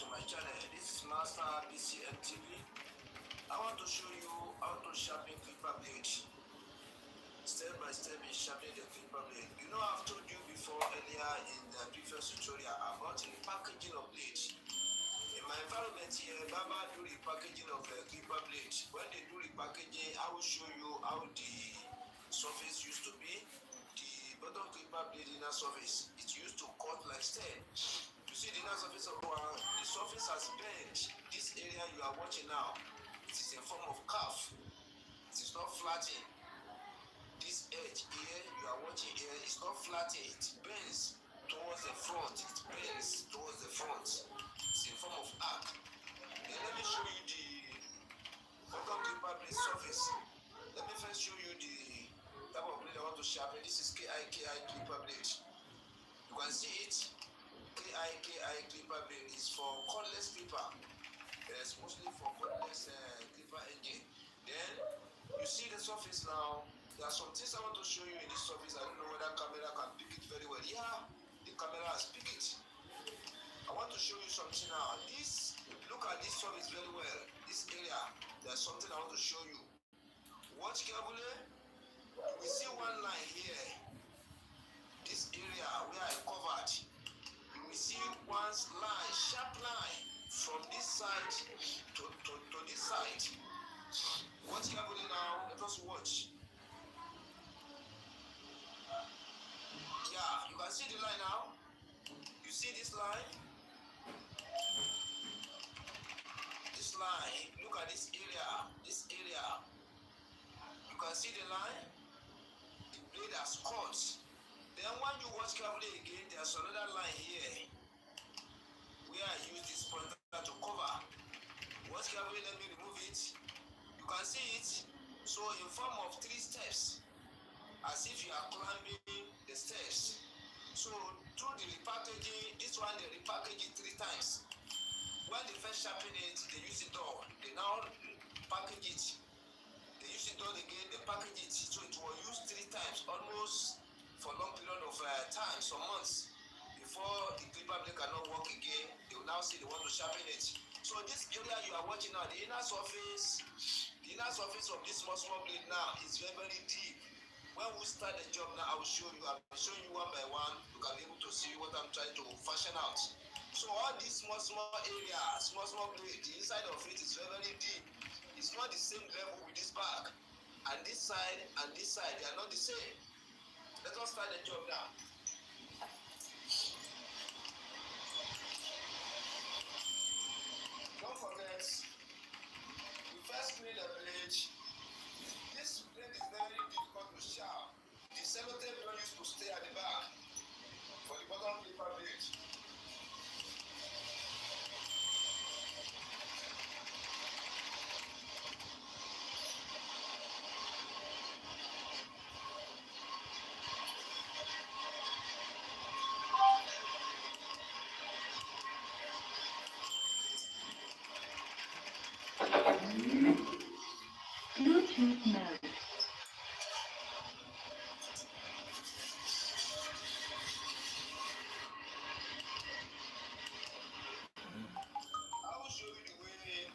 to my channel. This is Master BCM TV. I want to show you how to sharpen Clipperblades. Step by step in sharpening the Clipperblade. You know, I've told you before earlier in the previous tutorial about the packaging of blades. In my environment here, Baba do the packaging of the Clipperblade. When they do the packaging, I will show you how the surface used to be. The bottom Clipperblade inner surface, it used to cut like stem. You see the inner surface of one, the surface has bent. This area you are watching now, it is in form of curve. It is not flattened. This edge here you are watching here is not flattened. It bends towards the front. It bends towards the front. It's in form of arc. Then let me show you the bottom Clipperblade surface. Let me first show you the type of blade I want to sharpen. This is KI Clipperblade. You can see it. KI Clipperblade is for cordless clipper. It's mostly for cordless clipper engine. Then you see the surface now. There are some things I want to show you in this surface. I don't know whether camera can pick it very well. Yeah, the camera has picked it. I want to show you something now. Look at this surface very well. This area, there's something I want to show you. Watch carefully. We see one line here. This area where I covered. You will see one line, sharp line from this side to this side. Watch carefully now. Let us watch. Yeah, you can see the line now. You see this line? This line. Look at this area. This area. You can see the line. The blade has cut. Then when you watch carefully again, there's another line here where I use this pointer to cover. Watch carefully, let me remove it. You can see it. So in form of 3 steps, as if you are climbing the steps. So through the repackaging, this one they repackage it 3 times. When they first sharpen it, they use it all. They now package it. They use it all again, they package it. So it was used 3 times, almost for a long period of time, some months, before the Clipperblade cannot work again. They will now say they want to sharpen it. So this area you are watching now, the inner surface of this small blade now is very, very deep. When we start the job now, I will show you. I'll show you one by one. You can be able to see what I'm trying to fashion out. So all these small areas, small blade, the inside of it is very, very deep. It's not the same level with this back. And this side, they are not the same. Let us start the job now. Don't forget, we first clean the blade. This blade is very difficult to sharp. The sellotape don't used to stay at the back for the bottom Clipperblade. Bluetooth mode. I will show you the way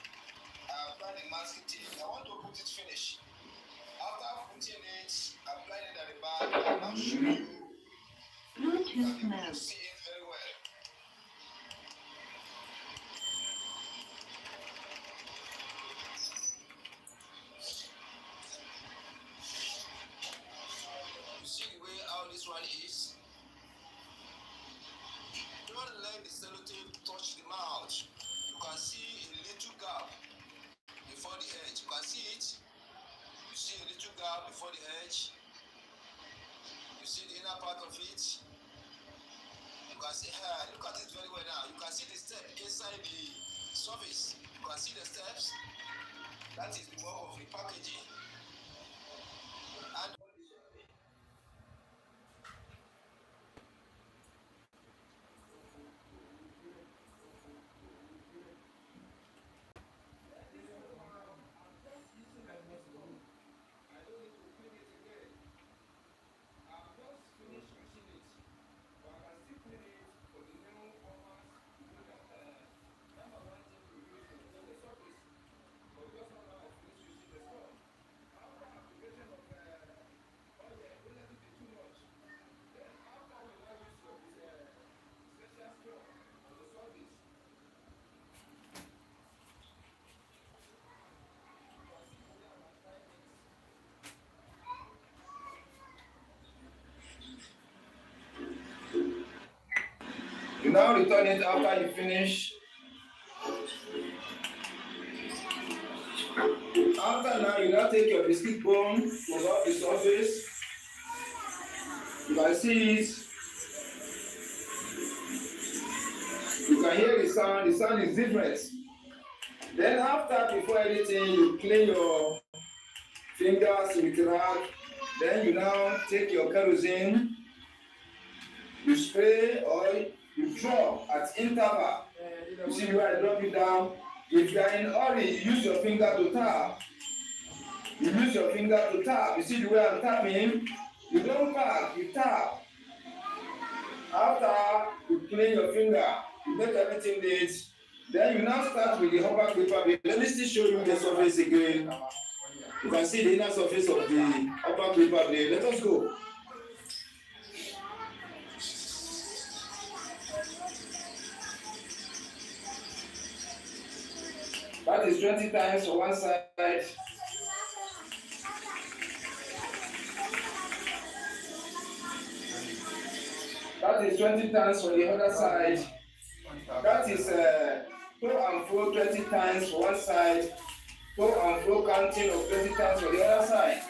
I apply the masking tape. I want to put it finish. After putting it, applying it at the back, I'll show you. Bluetooth You mode. see it very well. You see the way how this one is. Don't let the sellotape touch the mouth. You can see a little gap before the edge. You can see it. You see a little gap before the edge. You see the inner part of it. You can see here. Look at it very well now. You can see the step inside the surface. You can see the steps. That is the work of repackaging. And now return it after you finish. After now, you now take your biscuit bone to rub the surface. You can see it. You can hear the sound. The sound is different. Then after, before anything, you clean your fingers with rag. Then you now take your kerosene. You spray or you drop at interval. You see where I drop it down. If you are in a hurry, you use your finger to tap. You use your finger to tap. You see the way I'm tapping? You don't pack, you tap. After you clean your finger, you make everything neat. Then you now start with the upper clipper blade. Let me still show you the surface again. You can see the inner surface of the upper clipper blade. Let us go. That is 20 times on one side. That is 20 times on the other side. That is to and fro 20 times for one side. To and fro counting of 20 times for the other side.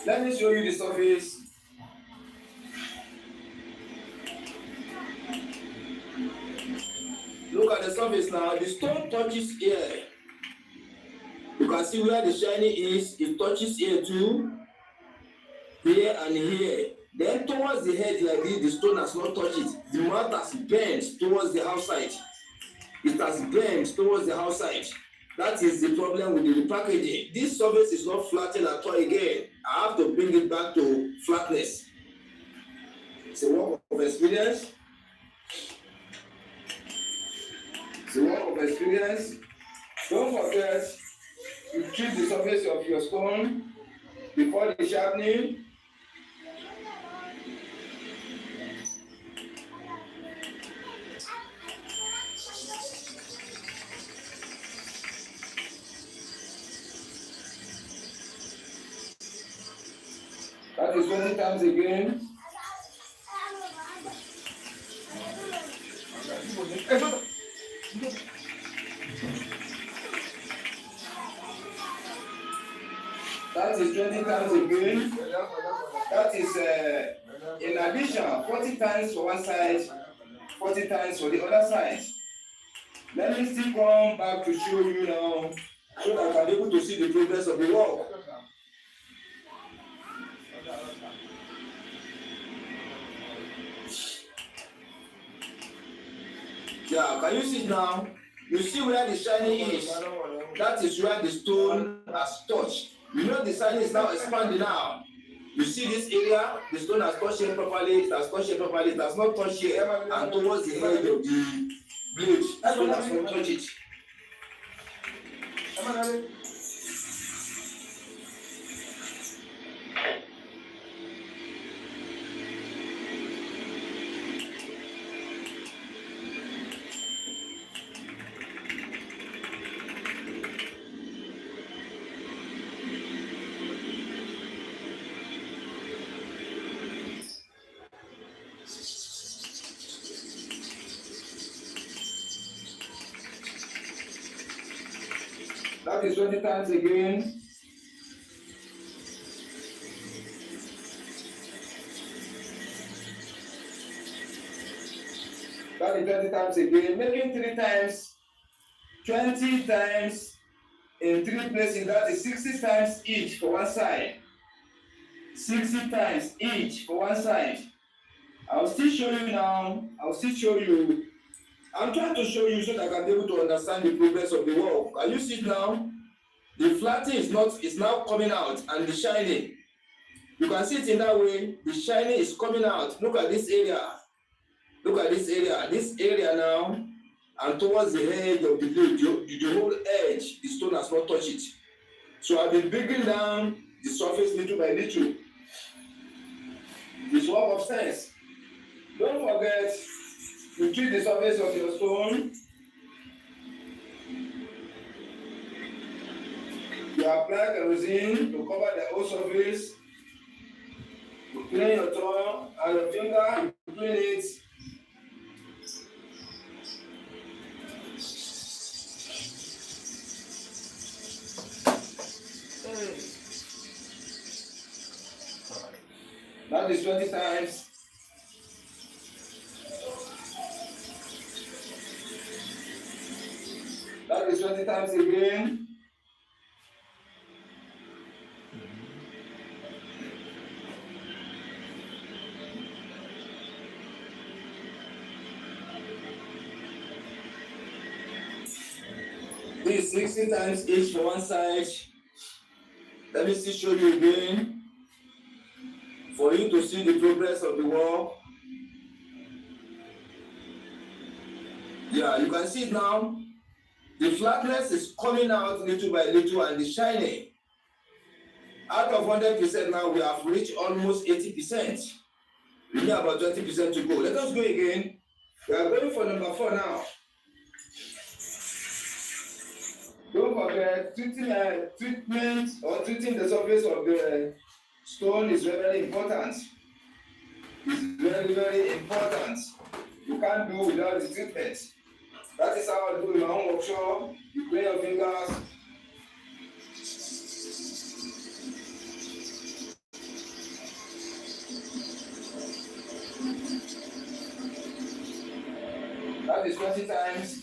Let me show you the surface. Look at the surface now. The stone touches here. You can see where the shiny is. It touches here too. Here and here. Then towards the head like this, the stone has not touched it. The mouth has bent towards the outside. It has bent towards the outside. That is the problem with the packaging. This surface is not flattened at all again. I have to bring it back to flatness. It's a work of experience. It's a work of experience. Don't forget, you treat the surface of your stone before the sharpening. That is 20 times again. That is 20 times again. That is in addition 40 times for one side, 40 times for the other side. Let me still come back to show you now so that I can be able to see the progress of the work. Yeah, can you see it now? You see where the shiny is? That is where the stone has touched. You know the shiny is now expanding now. You see this area? The stone has touched here properly. It has touched here properly. It has not touched here. And towards the edge of the blade, the stone has not touched it. That is 20 times again. That is 20 times again. Making 3 times, 20 times in 3 places. That is 60 times each for one side. 60 times each for one side. I'll still show you now. I'll still show you. I'm trying to show you so that I can be able to understand the progress of the work. Can you see it now? The flatting is now coming out, and the shining. You can see it in that way. The shining is coming out. Look at this area. Look at this area. This area now, and towards the edge of the blade, the whole edge, the stone has not touched it. So I've been bringing down the surface little by little. It's work of sense. Don't forget, you treat the surface of your stone. You apply kerosene to cover the whole surface. Clean your thumb and your finger, you clean it. That is 20 times. That is 20 times again. This is 60 times each for one side. Let me still show you again for you to see the progress of the work. Yeah, you can see it now. The flatness is coming out little by little and it's shining. Out of 100% now, we have reached almost 80%. We need about 20% to go. Let us go again. We are going for number 4 now. Don't forget, treatment or treating the surface of the stone is very important. It's very, very important. You can't do without the treatment. That is how I do in my own workshop. You clean your fingers. That is 20 times.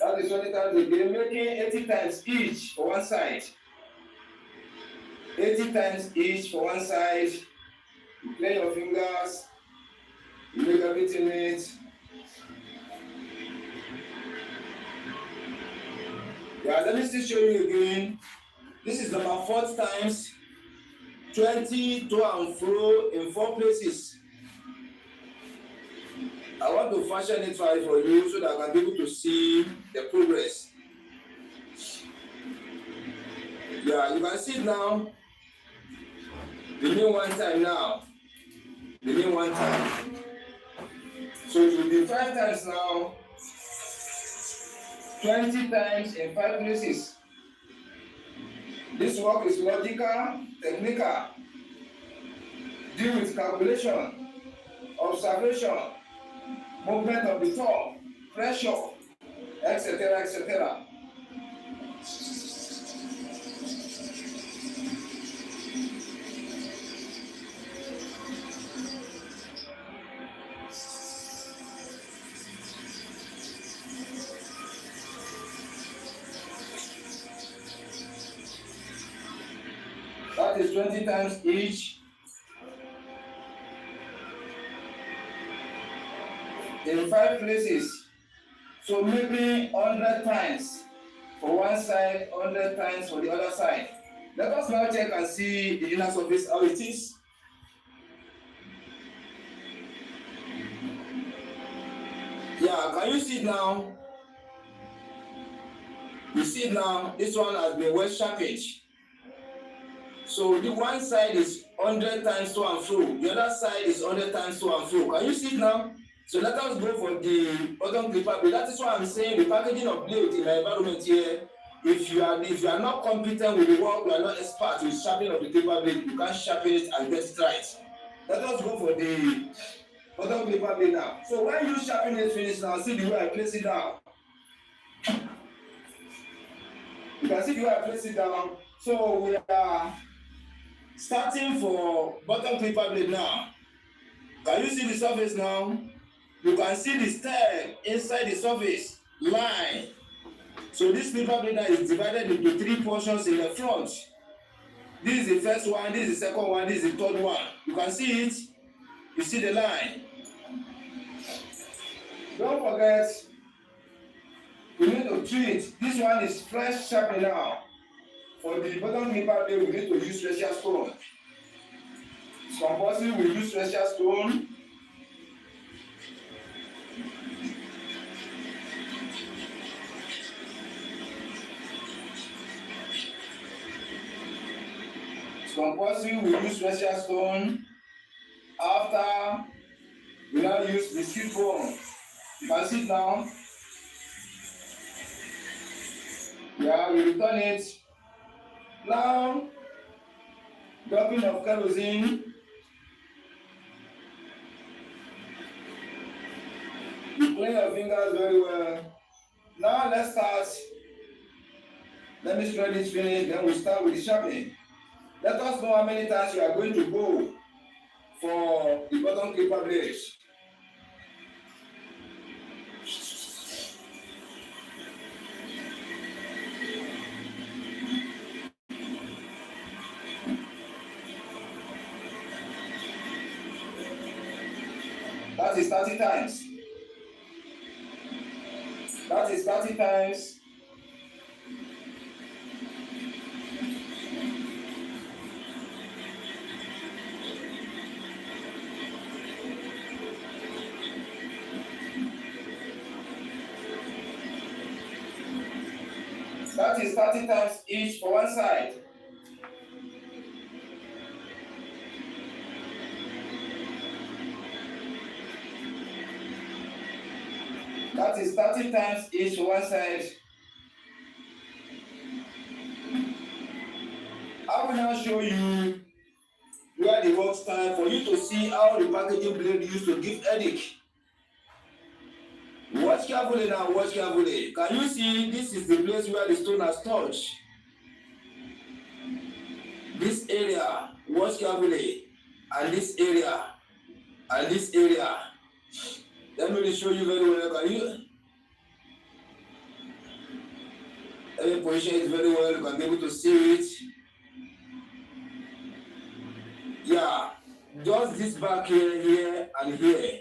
That is 20 times again, making 80 times each for one side. 80 times each for one side. You clean your fingers. You make everything neat. Yeah, let me still show you again. This is number 4 times. 20 to and fro in 4 places. I want to fashion it right for you so that I can be able to see the progress. Yeah, you can see it now. Remain one time now. Remain one time. So it will be 5 times now. 20 times in 5 places. This work is logical, technical. Deal with calculation, observation, movement of the top, pressure, etc., etc. That is 20 times each. In 5 places. So maybe 100 times for one side, 100 times for the other side. Let us now check and see the inner surface, how it is. Yeah, can you see it now? You see it now, this one has been well sharpened. So the one side is 100 times to and fro, the other side is 100 times to and fro. Can you see it now? So let us go for the bottom clipper blade. That is why I'm saying the packaging of blade in my environment here. If you are not competent with the work, you are not expert with sharpening of the clipper blade, you can't sharpen it and get it right. Let us go for the bottom clipper blade now. So when you sharpen it finish now, see the way I place it down. You can see the way I place it down. So we are starting for bottom clipper blade now. Can you see the surface now? You can see the stem inside the surface line. So this clipper blade is divided into 3 portions in the front. This is the first one, this is the second one, this is the third one. You can see it. You see the line. Don't forget, we need to treat. This one is fresh sharpening now. For the bottom clipper blade, we need to use special stone. It's compulsory we use special stone. Compulsory we use special stone. After we now use the skid bone. You can see it now. Yeah, you return it. Now, dropping of kerosene. You clean your fingers very well. Now let's start. Let me spread this finish, then we'll start with the sharpening. Let us know how many times you are going to go for the bottom clipper blades. That is 30 times. That is 30 times. That is 30 times each for one side. That is 30 times each for one side. I will now show you where the work starts for you to see how the packaging blade used to give headache. Watch carefully now, watch carefully. Can you see this is the place where the stone has touched? This area, watch carefully. And this area, and this area. Let me show you very well. Can you? Let me position it very well. You can be able to see it. Yeah, just this back here, here, and here.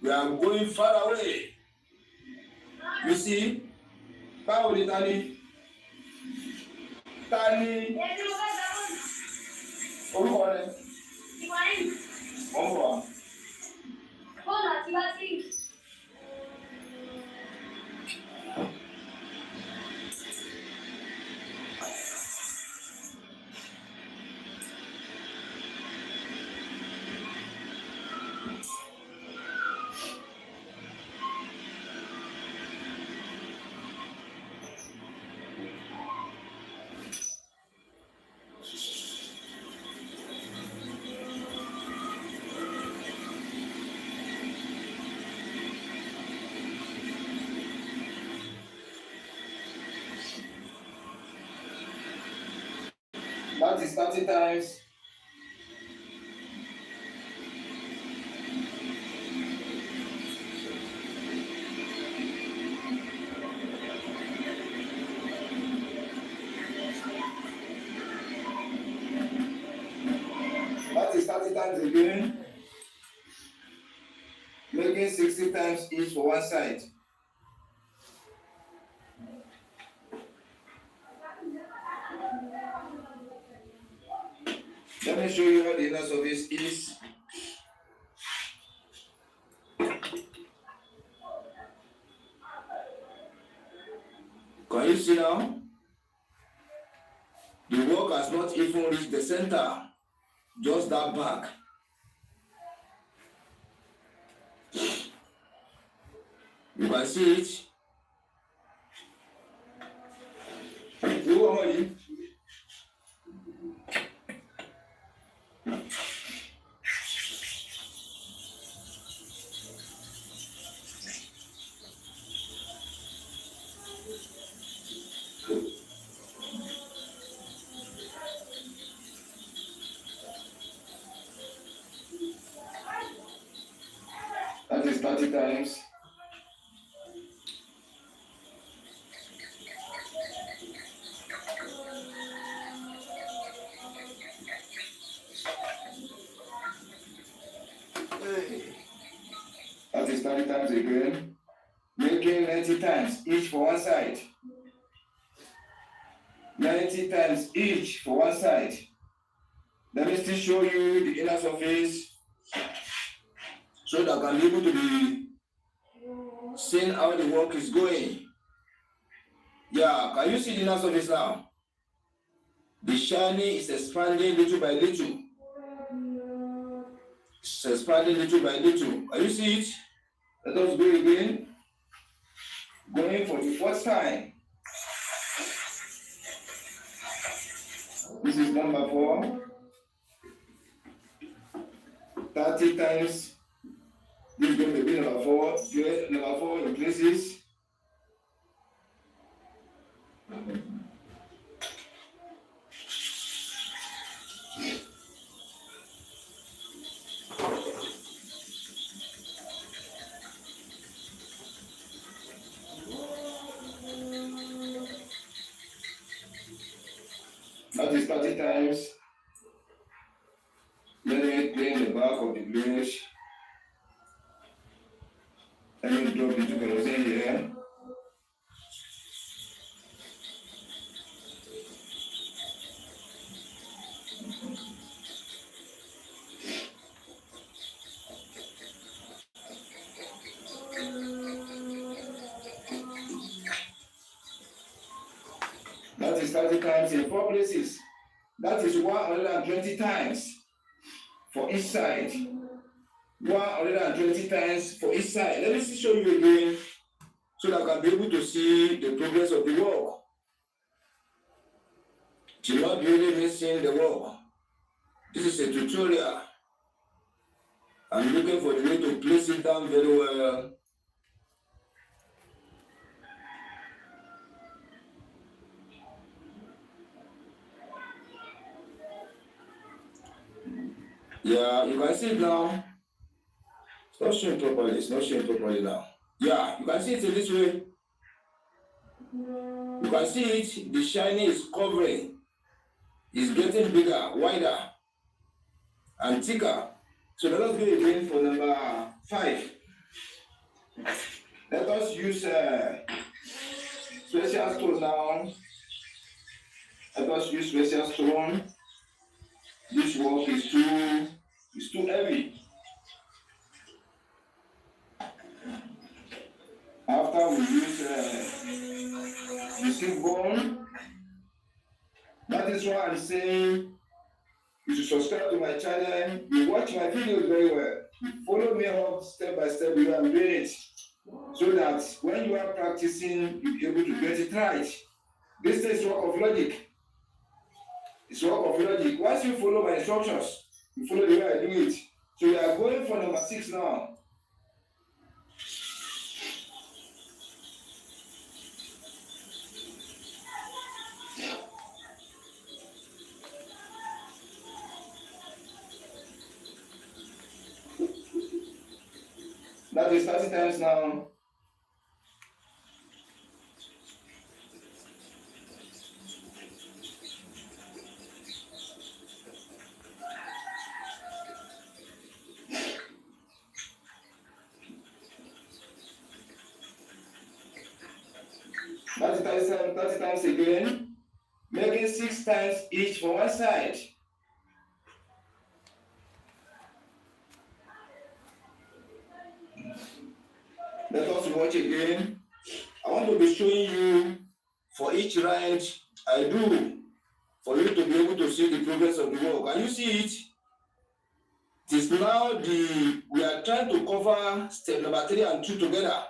We are going far away. You see? How will it Tani? Tani. One more. That is 30 times. That is 30 times again. Making 60 times each for one side. Let me show you what the inner surface is. Can you see now? The work has not even reached the center, just that back. You can see it. Who are you? That is 30 times. That is 30 times again. Making 90 times each for one side. 90 times each for one side. Let me still show you the inner surface so that I can be able to be seeing how the work is going. Yeah, can you see the inner surface now? The shiny is expanding little by little. It's expanding little by little. Can you see it? Let us go again. Going for the first time. This is number 4. 30 times. This is going to be number 4. Get number 4 in places. That is 30 times. Let me clean the back of the blade. Let me drop the two kerosene here. That is 30 times in 4 places. That is 120 times for each side. 120 times for each side. Let me show you again so that I can be able to see the progress of the work. Do not really missing the work. This is a tutorial. I'm looking for the way to place it down very well. Yeah, you can see it now. It's not showing properly. It's not showing properly now. Yeah, you can see it in this way. You can see it. The shiny is covering. It's getting bigger, wider, and thicker. So let us go again for number 5. Let us use special stone now. Let us use special stone. This work is too heavy. After we use the silk bone, that is why I'm saying you should subscribe to my channel. You watch my videos very well. You follow me up step by step the way I'm doing it, so that when you are practicing, you'll be able to get it right. This is work of logic. It's work of logic. Once you follow my instructions, you follow the way I do it. So we are going for number 6 now. That is 30 times now. That is 30 times again, making 6 times each for one side. Let us watch again. I want to be showing you for each round I do, for you to be able to see the progress of the work. Can you see it? It is now we are trying to cover step number 3 and 2 together.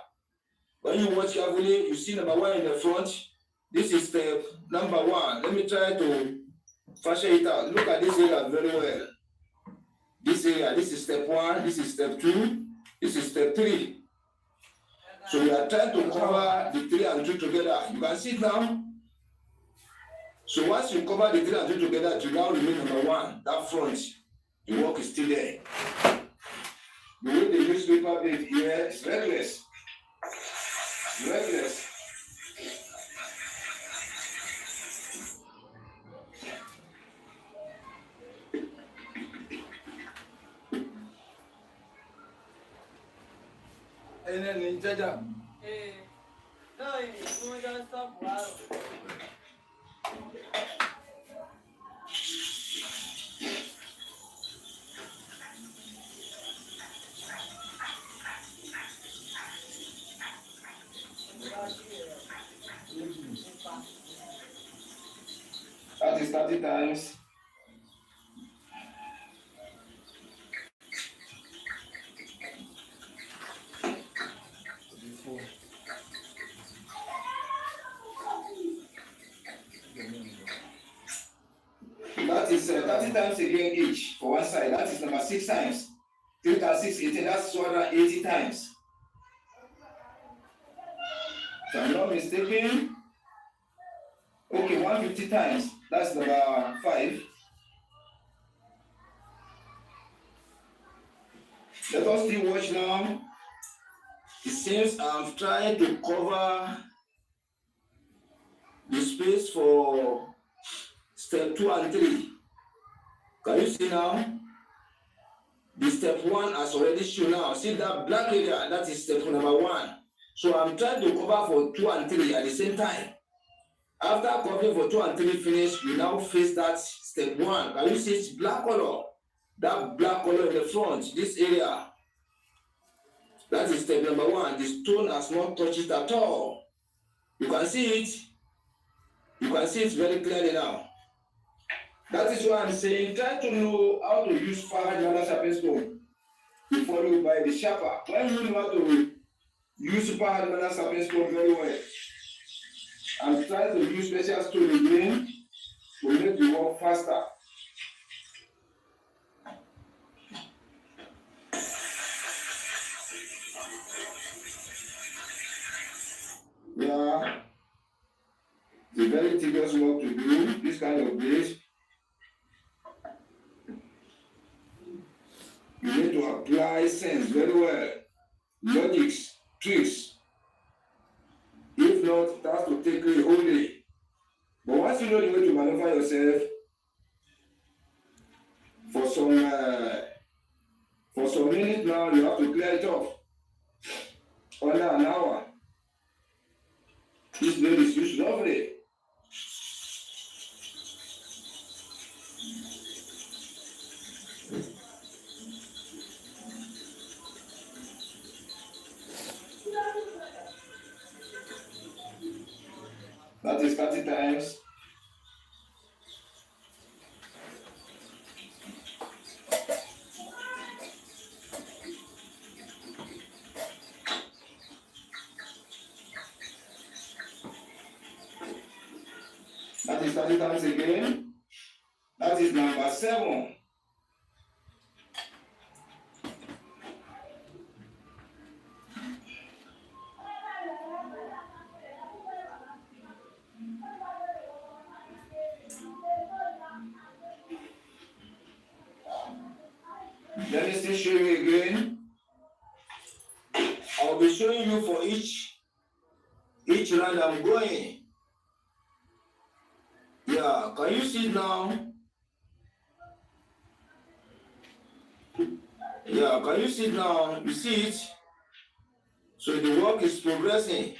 When you watch carefully, you see number 1 in the front. This is step number 1. Let me try to fashion it out. Look at this area very well. This area, this is step 1, this is step 2, this is step 3. So we are trying to cover the 3 and 2 together. You can see it now. So once you cover the 3 and 2 together, it will now remain number 1, that front. The work is still there. The way they use Clipperblades here is reckless. Reckless. And then in Jaja. No, you don't stop. Wow. That is 30 times. That is 30 times again each for one side. That is number 6 times. 3 times 6, 18. That's 280 times. If I'm not mistaken. Okay, 150 times. That's number 5. Let us still watch now. It seems I'm trying to cover the space for step 2 and 3. Can you see now? The step 1 has already shown now. See that black area? That is step number 1. So I'm trying to cover for 2 and 3 at the same time. After covering for 2 and 3 finish, we now face that step 1. Can you see it's black color? That black color in the front, this area. That is step number 1. The stone has not touched it at all. You can see it. You can see it very clearly now. That is why I'm saying try to know how to use fine sharpen stone before you buy the sharper. When you know how to use fine sharpen stone very well, and try to use special stone again to make the work faster. Yeah, it's a very tedious work to do, this kind of blade. You need to apply sense very well, logics, tricks. If not, it has to take you whole day. But once you know the way to maneuver yourself, for some minutes now, you have to clear it off. Under an hour. This blade is used lovely. That is 30 times. That is 30 times again. That is number 7. Let me still show you again. I'll be showing you for each round I'm going. Yeah, can you see it now? Yeah, can you see it now? You see it? So the work is progressing.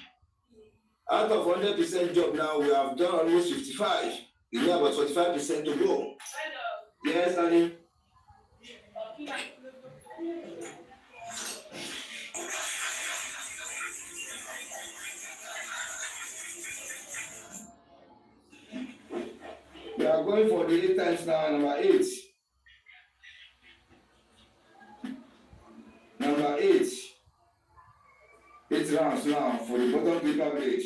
Out of 100% job now, we have done almost 55. We have about 45% to go. Yes, honey. We are going for the 8 times now, number 8. Number 8. 8 rounds now for the bottom clipper blade.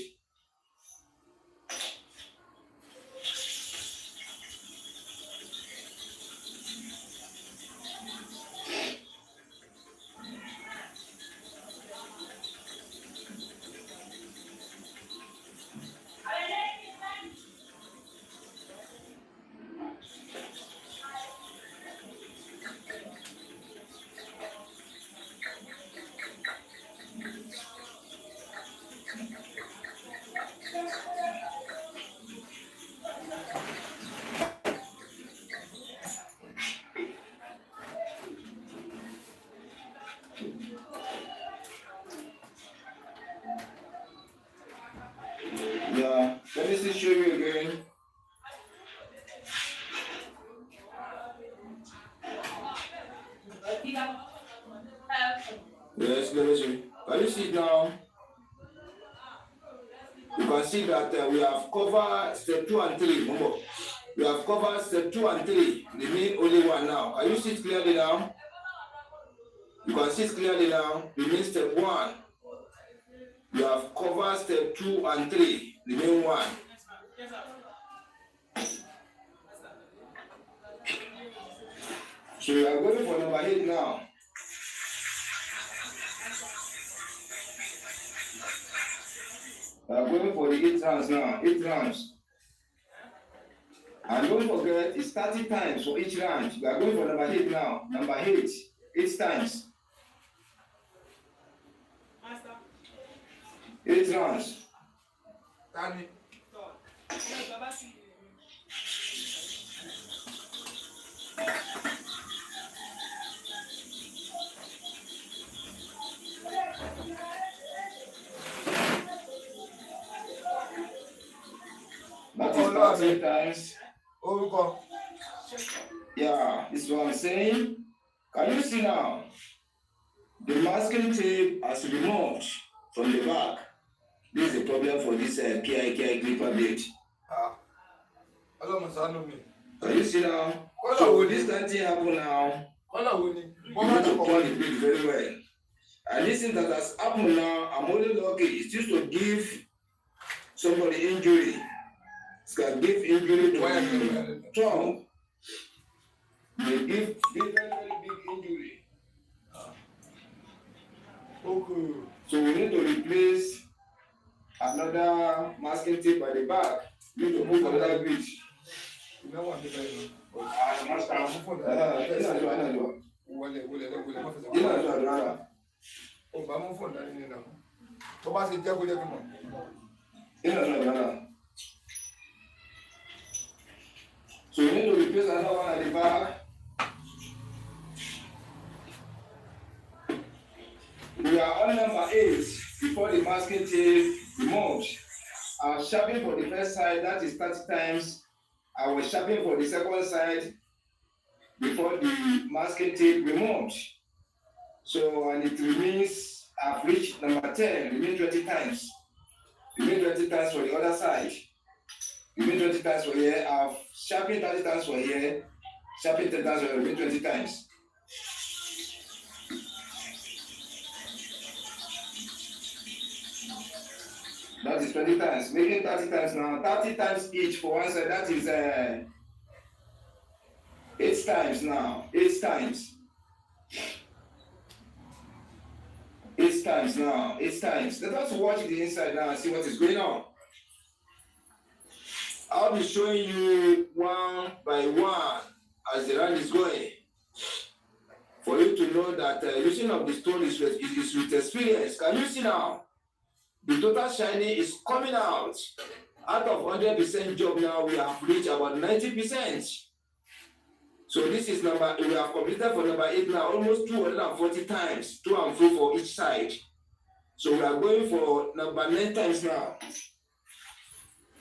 Yeah, let me see show you again. Yes, let me see. Can you see it now? You can see that we have covered step 2 and 3. Remember, we have covered step 2 and 3. Remain only one now. Can you see it clearly now? You can see it clearly now. Remain step 1. You have covered step 2 and 3. Remain 1. So we are going for number 8 now. We are going for the 8 rounds now. 8 rounds. And don't forget, it's 30 times for each round. We are going for number 8 now. Number 8. 8 times. 8 rounds. Danny. That is 30 times. Orúkọ. Yeah, this is what I'm saying. Can you see now? The masking tape has removed from the back. This is a problem for this KI clipper blade. Ọlọ́run ṣàánú mi. Can you see now? Kọ́lá So wo ni? this kind thing happen now. Kọ́lá wo ni? You Wọ́n máa need ti to kọ̀kọ́ turn ni. the blade very well. And this thing that has happened now, I'm only lucky. It's just to give somebody injury. It can give injury to the tongue. They give very, very big injury. Okay. So we need to replace another masking tape at the back. We need to move another bridge. Ìnáwó àti bẹ́ẹ̀ ni. Wọlé. Ó bá mú fóònù dání nínú àwọn. Tó bá ṣe jẹ́ kó jẹ́ kí n mọ̀. So we need to replace another one at the back. We are on number 8 before the masking tape removed. I'm sharpening for the first side, that is 30 times. I was sharpening for the second side before the masking tape removed. So, and it remains, I've reached number 10, remain 20 times. Remain 20 times for the other side. Remain 20 times for here. I've sharpened 30 times for here. Sharpened 10 times for here, remain 20 times. That is 20 times. Making 30 times now. 30 times each for one side. That is 8 times now. 8 times. 8 times now. 8 times. Let us watch the inside now and see what is going on. I'll be showing you one by one as the round is going. For you to know that using of the stone is with experience. Can you see now? The total shining is coming out. Out of 100% job now, we have reached about 90%. So this is number, we have completed for number 8 now, almost 240 times, 2 and 4 for each side. So we are going for number 9 times now.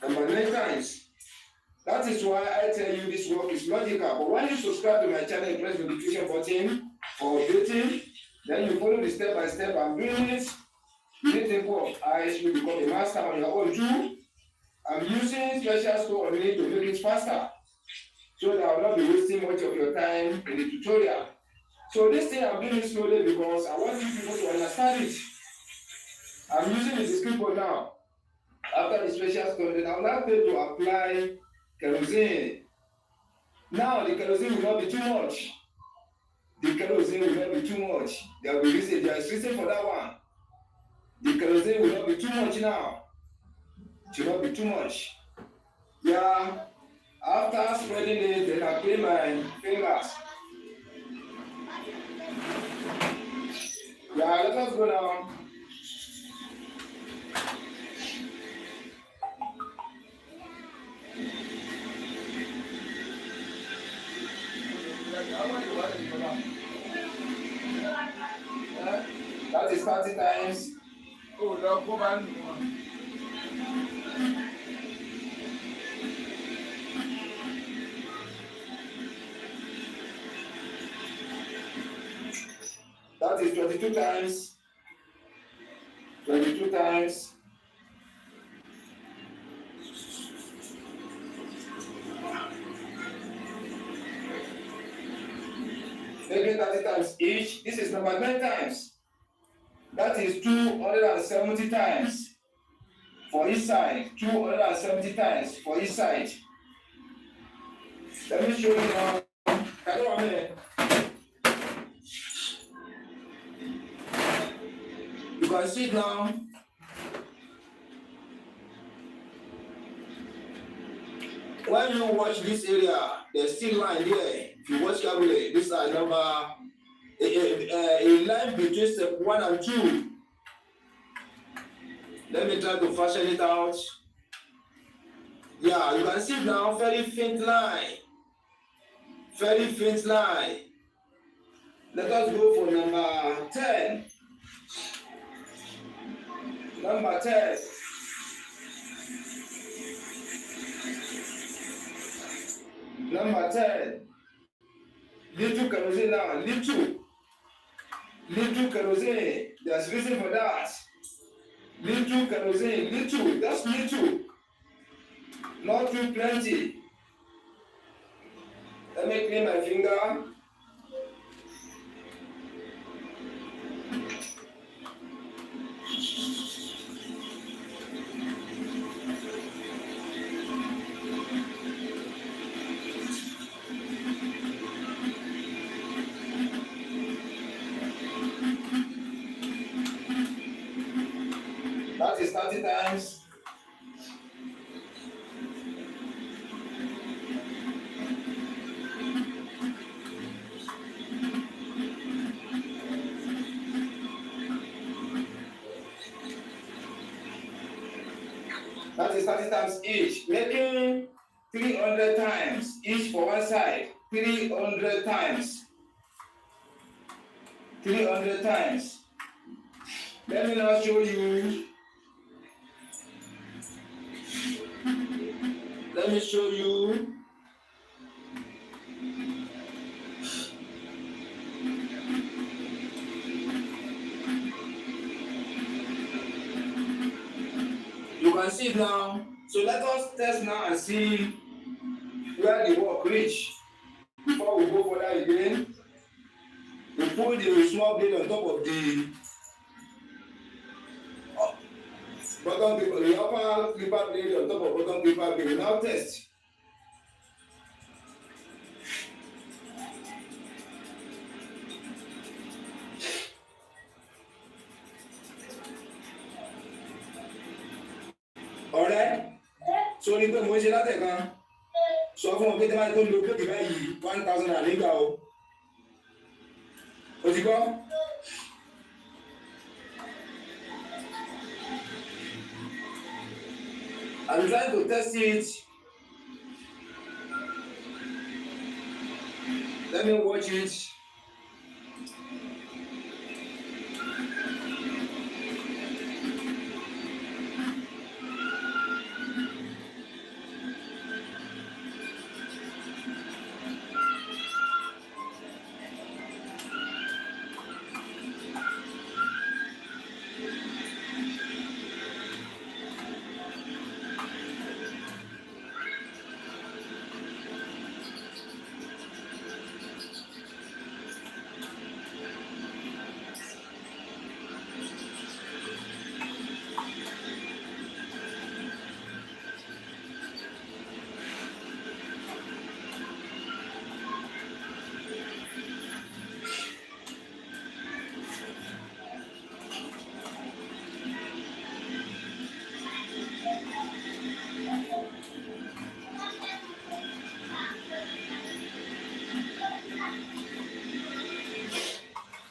Number 9 times. That is why I tell you this work is logical. But when you subscribe to my channel and press the notification button for updating, then you follow the step by step I'm doing it. You need to work. I actually become a master on your own too. I'm using special store on it to make it faster. So that I will not be wasting much of your time in the tutorial. So this thing I'm doing it slowly because I want you people to understand it. I'm using the script now. After the special store, then I will not pay to apply kerosene. Now the kerosene will not be too much. The kerosene will not be too much. There will be reason. There is reason for that one. The kerosene will not be too much now. It will not be too much. Yeah. After spreading it, then I clean my fingers. Yeah, let us go now. That is 30 times. Ó lọ kó bá nù wọn. That is 22 times. 22 times. Making 30 times each. This is number 9 times. That is 270 times for each side. 270 times for each side. Let me show you now. Can you You can see it now. When you watch this area, there's still line there. If you watch carefully, this is number a line between step 1 and 2. Let me try to fashion it out. Yeah, you can see it now, very faint line. Very faint line. Let us go for number 10. Number 10. Number 10. Little kerosene now. Little kerosene. There's reason for that. Little kerosene. Little. That's little. Not too plenty. Let me clean my finger. That is 30 times. That is 30 times each, making 300 times each for one side. 300 times. 300 times. Let me now show you. Let me show you. You can see it now. So let us test now and see where the work reach. Before we go further again, we put the small blade on top of the bottom clipper, the upper clipper blade on top of bottom clipper blade. We now test. Alright, so ní pé mo ṣe látẹ̀kan sọ fún wọn pé tí wọ́n tó lo plate báyìí 1,000 nígbà o. O ti gbọ́? I'm trying to test it. Let me watch it.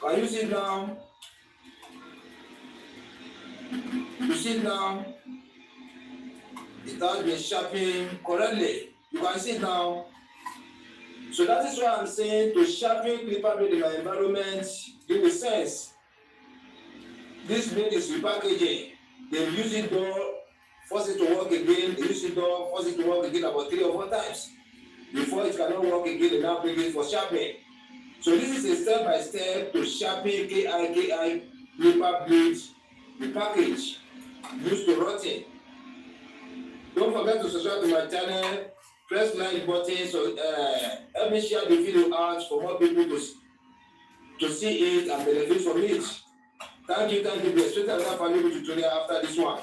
Can you sit down? You sit down. It has been sharpened correctly. You can sit down. So that is why I'm saying to sharpen clipper blade in my environment, it makes sense. This blade is repackaging. They use it door, force it to work again. They use it door, force it to work again about 3 or 4 times. Before it cannot work again, they now bring it for sharpening. So this is a step-by-step to sharpen KI clipper blades, the package used to rotting. Don't forget to subscribe to my channel, press like button so help me share the video out for more people to see it and benefit from it. Thank you. We expect another valuable tutorial after this one.